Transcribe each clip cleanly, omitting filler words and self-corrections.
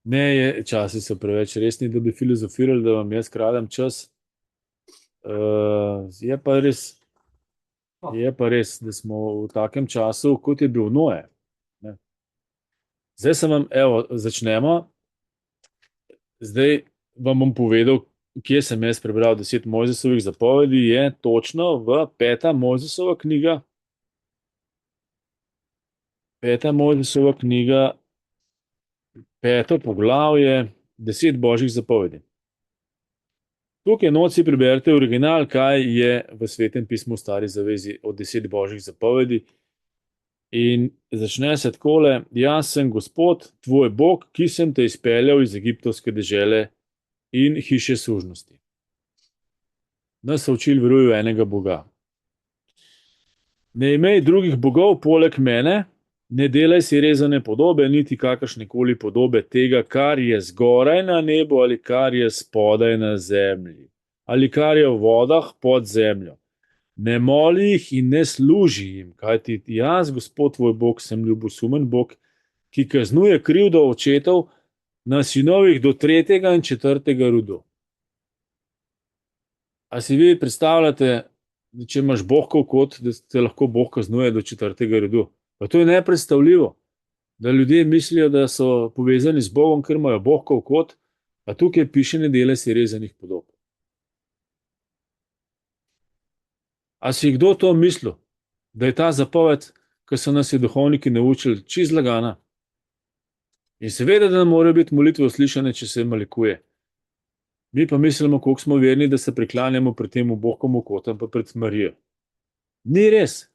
Ne, časi so preveč resni, da bi filozofirali, da vam jaz kradem čas. Je pa res, da smo v takem času, kot je bil Noe. Ne. Zdaj sem vam, evo, začnemo. Zdaj vam bom povedal, kje sem jaz prebral 10 Mojzesovih zapovedi. Je točno v 5. Mojzesova knjiga. 5. Mojzesova knjiga, 5. poglavje, 10 božjih zapovedi. Tukaj noci preberite original, kaj je v Svetem pismu v Stari zavezi od 10 božjih zapovedi. In začne se takole: Jaz sem Gospod, tvoj Bog, ki sem te izpeljal iz egiptovske dežele in hiše sužnosti. Nas so učili veruj v enega Boga. Ne imej drugih bogov poleg mene, ne delaj si rezane podobe, niti kakršnekoli podobe tega, kar je zgoraj na nebu ali kar je spodaj na zemlji, ali kar je v vodah pod zemljo. Ne moli jih in ne služi jim, kajti jaz, Gospod tvoj Bog, sem ljubosumen Bog, ki kaznuje krivdo očetov na sinovih do 3. in 4. rodu. A si vi predstavljate, da če imaš bohkov kot, da te lahko Bog kaznuje do 4. rodu? Pa to je nepredstavljivo, da ljudje mislijo, da so povezani z Bogom, ker imajo bohkov kot, a tukaj piše ne delaj si rezanih podob. A si kdo to mislil, da je ta zapoved, ki so nas je duhovniki naučili, čist zlagana? In seveda, da ne morejo biti molitve uslišane, če se malikuje. Mi pa mislimo, koliko smo verni, da se priklanjamo pred tem bohkom kotom pa pred Marijo. Ni res.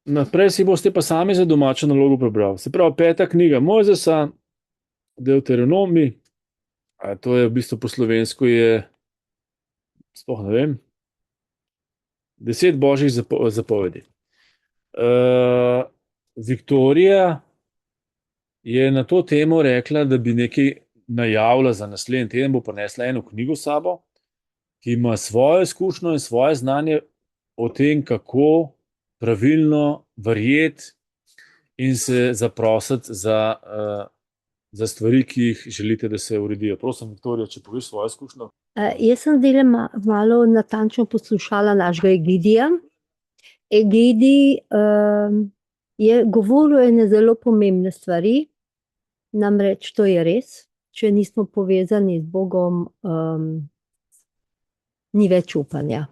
Naprej si boste pa sami za domačo nalogo prebrali. Se pravi, 5. knjiga Mojzesa, Deuteronomi, a to je v bistvu po slovensko je, sploh ne vem, 10 božjih zapovedi. Viktorija je na to temo rekla, da bi nekaj najavila za naslednji teden, bo prinesla eno knjigo s sabo, ki ima svojo izkušnjo in svoje znanje o tem, kako pravilno verjeti in se zaprositi za stvari, ki jih želite, da se uredijo. Prosim, Viktorija, če poveš svojo izkušnjo. Jaz sem zdaj malo natančno poslušala našega Egidija. Egidij je govoril ene zelo pomembne stvari, namreč to je res, če nismo povezani z Bogom, ni več upanja.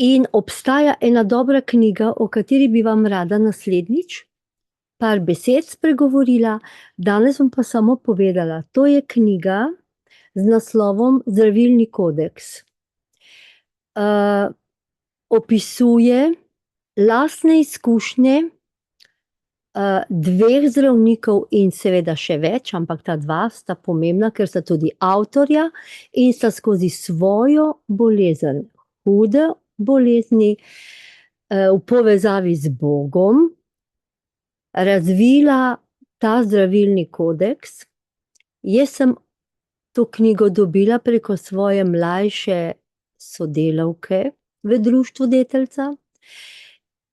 In obstaja ena dobra knjiga, o kateri bi vam rada naslednjič par besed spregovorila, danes bom pa samo povedala, to je knjiga z naslovom Zdravilni kodeks. Opisuje lastne izkušnje dveh zdravnikov in seveda še več, ampak ta dva sta pomembna, ker sta tudi avtorja in sta skozi svojo bolezen, hude bolezni, v povezavi z Bogom, razvila ta zdravilni kodeks. Jaz sem to knjigo dobila preko svoje mlajše sodelavke v društvu Deteljica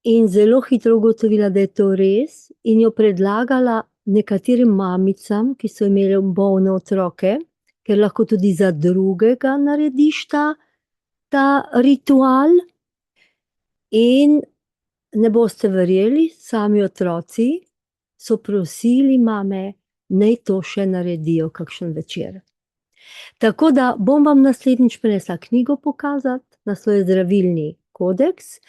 in zelo hitro ugotovila, da je to res, in jo predlagala nekaterim mamicam, ki so imele bolne otroke, ker lahko tudi za drugega narediš ta ritual. In ne boste verjeli, sami otroci so prosili mame, naj to še naredijo kakšen večer. Tako da bom vam naslednjič prinesla knjigo pokazati, naslov je Zdravilni kodeks,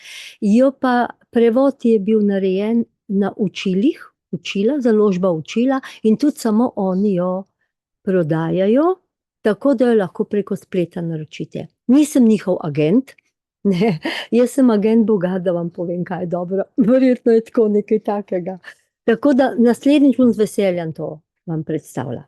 jo pa prevod je bil narejen na učilih, založba Učila, in tudi samo oni jo prodajajo, tako da jo lahko preko spleta naročite. Nisem njihov agent, ne, jaz sem agent Boga, da vam povem, kaj je dobro. Verjetno je tako nekaj takega. Tako da naslednjič bom z veseljem to vam predstavila.